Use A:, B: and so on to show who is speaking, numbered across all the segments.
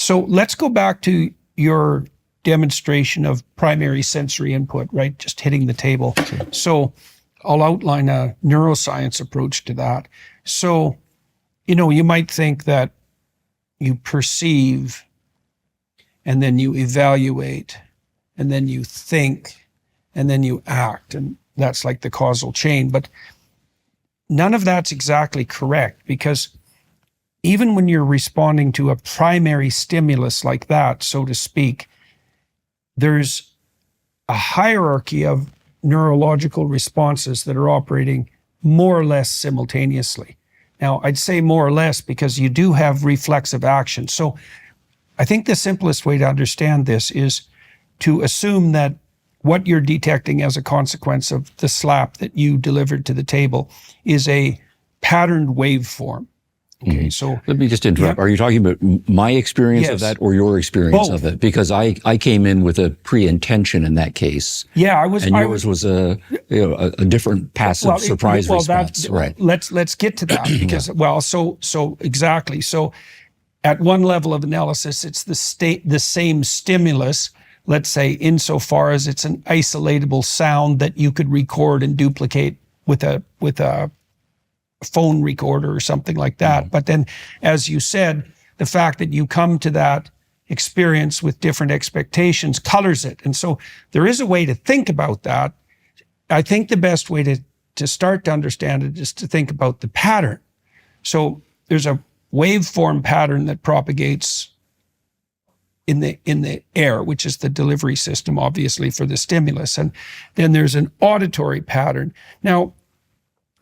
A: So let's go back to your demonstration of primary sensory input, right? Just hitting the table.
B: Sure.
A: So I'll outline a neuroscience approach to that. So, you might think that you perceive, and then you evaluate, and then you think, and then you act. And that's like the causal chain. But none of that's exactly correct, because even when you're responding to a primary stimulus like that, so to speak, there's a hierarchy of neurological responses that are operating more or less simultaneously. Now, I'd say more or less because you do have reflexive action. So I think the simplest way to understand this is to assume that what you're detecting as a consequence of the slap that you delivered to the table is a patterned waveform. Okay, so
B: let me just interrupt.
A: Yeah.
B: Are you talking about my experience
A: Yes.
B: of that or your experience
A: Both.
B: of it? Because I came in with a pre-intention in that case.
A: Yeah,
B: And yours was a different passive surprise response, right?
A: Let's get to that because so exactly. So at one level of analysis, it's the same stimulus. Let's say insofar as it's an isolatable sound that you could record and duplicate with a phone recorder or something like that. But then, as you said, the fact that you come to that experience with different expectations colors it. And so there is a way to think about that. I think the best way to start to understand it is to think about the pattern. So there's a waveform pattern that propagates in the air, which is the delivery system, obviously, for the stimulus. And then there's an auditory pattern. Now,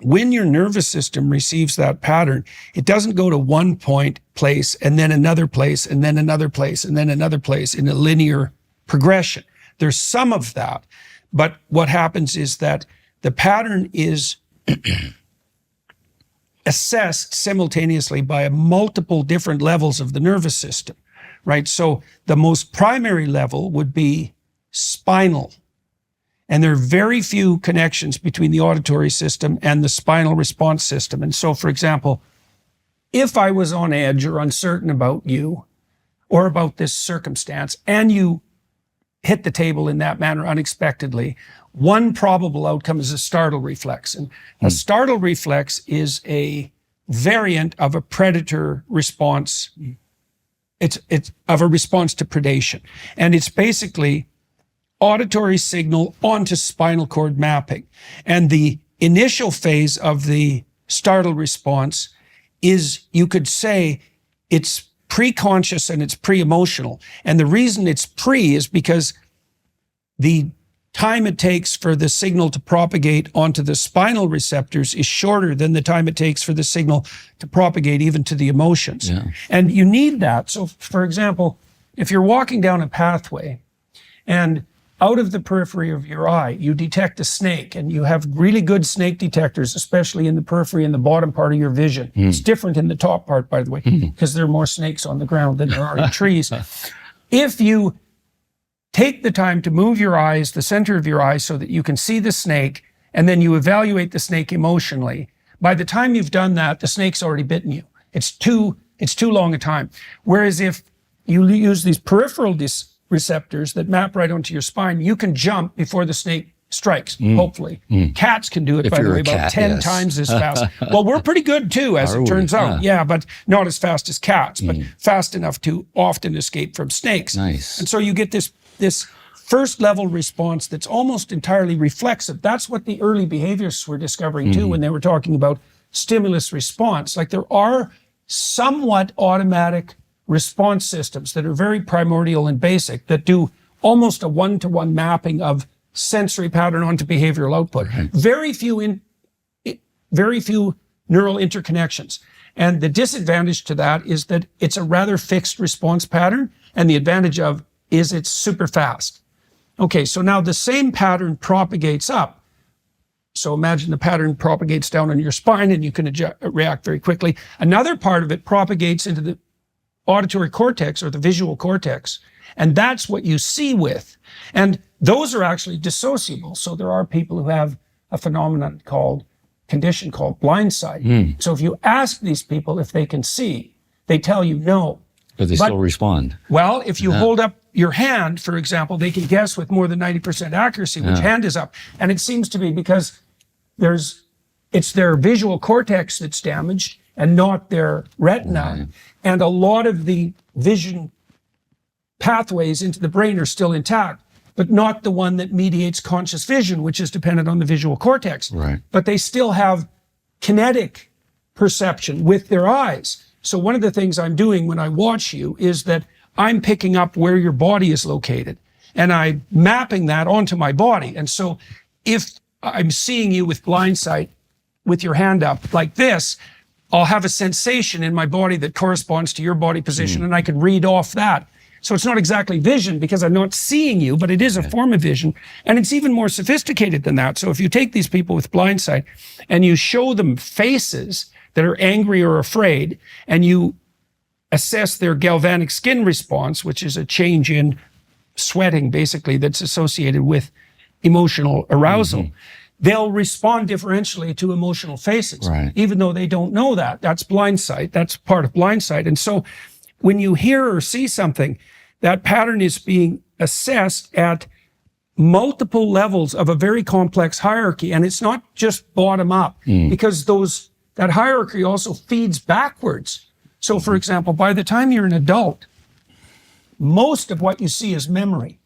A: when your nervous system receives that pattern, it doesn't go to one place and then another place and then another place and then another place in a linear progression. There's some of that, but what happens is that the pattern is assessed simultaneously by multiple different levels of the nervous system, right? So the most primary level would be spinal. And there are very few connections between the auditory system and the spinal response system. And so, for example, if I was on edge or uncertain about you or about this circumstance, and you hit the table in that manner unexpectedly, one probable outcome is a startle reflex. And a startle reflex is a variant of a predator response. It's of a response to predation. And it's basically auditory signal onto spinal cord mapping. And the initial phase of the startle response is, you could say, it's pre-conscious and it's pre-emotional. And the reason it's pre is because the time it takes for the signal to propagate onto the spinal receptors is shorter than the time it takes for the signal to propagate even to the emotions.
B: Yeah.
A: And you need that. So, for example, if you're walking down a pathway and out of the periphery of your eye, you detect a snake, and you have really good snake detectors, especially in the periphery in the bottom part of your vision. It's different in the top part, by the way, because there are more snakes on the ground than there are in trees. If you take the time to move your eyes, the center of your eyes, so that you can see the snake, and then you evaluate the snake emotionally, by the time you've done that, the snake's already bitten you. It's too long a time. Whereas if you use these peripheral receptors that map right onto your spine, you can jump before the snake strikes, hopefully. Cats can do it, by the way, about 10 times as fast. Well, we're pretty good too, as it turns out. Yeah, but not as fast as cats, but fast enough to often escape from snakes.
B: Nice.
A: And so you get this first level response that's almost entirely reflexive. That's what the early behaviorists were discovering too when they were talking about stimulus response. Like, there are somewhat automatic response systems that are very primordial and basic that do almost a one-to-one mapping of sensory pattern onto behavioral output. Right. Very few neural interconnections. And the disadvantage to that is that it's a rather fixed response pattern, and the advantage is it's super fast. Okay, so now the same pattern propagates up. So imagine the pattern propagates down on your spine and you can react very quickly. Another part of it propagates into the auditory cortex or the visual cortex. And that's what you see with. And those are actually dissociable. So there are people who have a condition called blindsight. So if you ask these people if they can see, they tell you no.
B: But they still respond.
A: Well, if you hold up your hand, for example, they can guess with more than 90% accuracy which hand is up. And it seems to be because it's their visual cortex that's damaged and not their retina.
B: Right.
A: And a lot of the vision pathways into the brain are still intact, but not the one that mediates conscious vision, which is dependent on the visual cortex.
B: Right.
A: But they still have kinetic perception with their eyes. So one of the things I'm doing when I watch you is that I'm picking up where your body is located and I'm mapping that onto my body. And so if I'm seeing you with blind sight with your hand up like this, I'll have a sensation in my body that corresponds to your body position and I can read off that. So it's not exactly vision because I'm not seeing you, but it is a form of vision. And it's even more sophisticated than that. So if you take these people with blind sight and you show them faces that are angry or afraid, and you assess their galvanic skin response, which is a change in sweating, basically, that's associated with emotional arousal, they'll respond differentially to emotional faces, even though they don't know that. That's blind sight. That's part of blind sight. And so when you hear or see something, that pattern is being assessed at multiple levels of a very complex hierarchy. And it's not just bottom up, because that hierarchy also feeds backwards. So for example, by the time you're an adult, most of what you see is memory.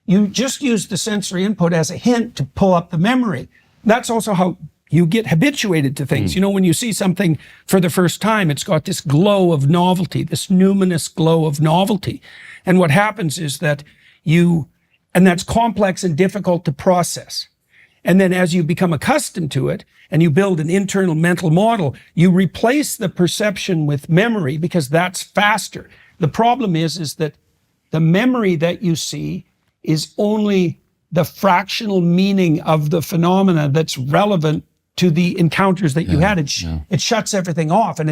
A: You just use the sensory input as a hint to pull up the memory. That's also how you get habituated to things. You know, when you see something for the first time, it's got this glow of novelty, this numinous glow of novelty. And what happens is that and that's complex and difficult to process. And then as you become accustomed to it and you build an internal mental model, you replace the perception with memory because that's faster. The problem is that the memory that you see is only the fractional meaning of the phenomena that's relevant to the encounters that you had. It shuts everything off and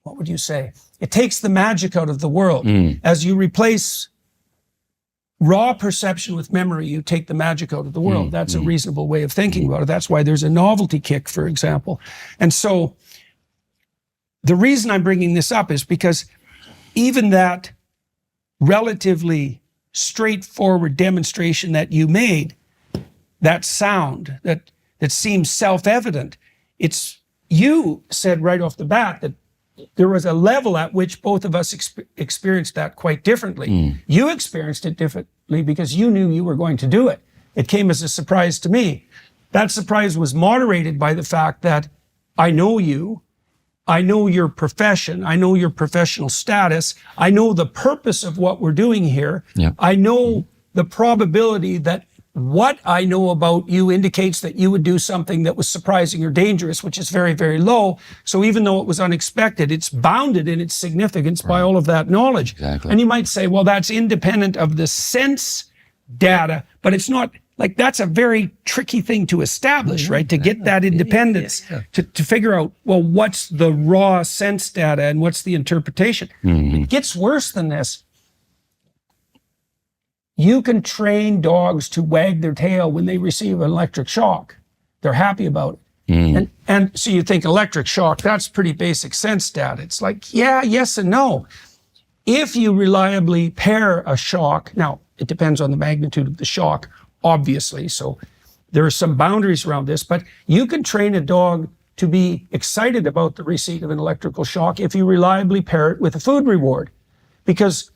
A: what would you say? It takes the magic out of the world. As you replace raw perception with memory, you take the magic out of the world. That's a reasonable way of thinking about it. That's why there's a novelty kick, for example. And so the reason I'm bringing this up is because even that relatively straightforward demonstration that you made, that sound that seems self-evident, you said right off the bat that there was a level at which both of us experienced that quite differently. You experienced it differently because you knew you were going to do it. It came as a surprise to me. That surprise was moderated by the fact that I know you, I know your profession, I know your professional status, I know the purpose of what we're doing here. I know the probability that what I know about you indicates that you would do something that was surprising or dangerous, which is very, very low. So even though it was unexpected, it's bounded in its significance by all of that knowledge. And you might say, well, that's independent of the sense data, but it's not. Like, that's a very tricky thing to establish, right? To get that independence, to figure out, well, what's the raw sense data and what's the interpretation? It gets worse than this. You can train dogs to wag their tail when they receive an electric shock. They're happy about it. And so you think electric shock, that's pretty basic sense data. It's like, yeah, yes and no. If you reliably pair a shock, now it depends on the magnitude of the shock, obviously, so there are some boundaries around this, but you can train a dog to be excited about the receipt of an electrical shock if you reliably pair it with a food reward, because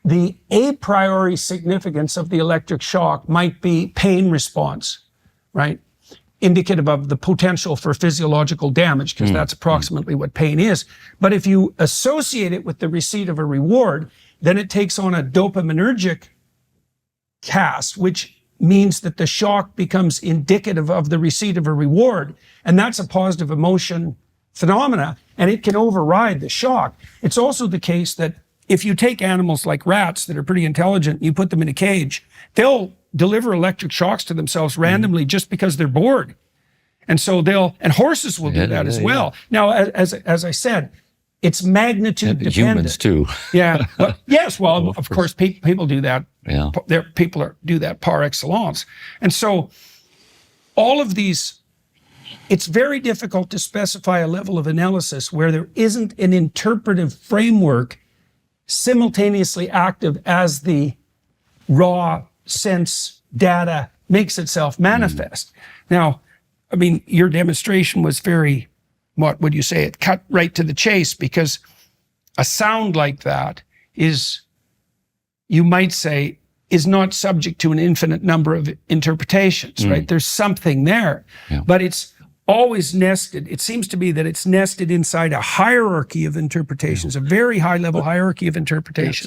A: the a priori significance of the electric shock might be pain response, right? Indicative of the potential for physiological damage, because that's approximately what pain is. But if you associate it with the receipt of a reward, then it takes on a dopaminergic cast, which means that the shock becomes indicative of the receipt of a reward. And that's a positive emotion phenomena, and it can override the shock. It's also the case that if you take animals like rats that are pretty intelligent, you put them in a cage, they'll deliver electric shocks to themselves randomly just because they're bored. And so and horses will do that as well. Now, as I said, it's magnitude dependent.
B: Humans too.
A: Yes, well, of course, people do that. People do that par excellence. And so all of these, it's very difficult to specify a level of analysis where there isn't an interpretive framework simultaneously active as the raw sense data makes itself manifest. Now, I mean, your demonstration was very, what would you say, it cut right to the chase, because a sound like that is, you might say, is not subject to an infinite number of interpretations, right? There's something there, but it's always nested. It seems to be that it's nested inside a hierarchy of interpretations, a very high level hierarchy of interpretations.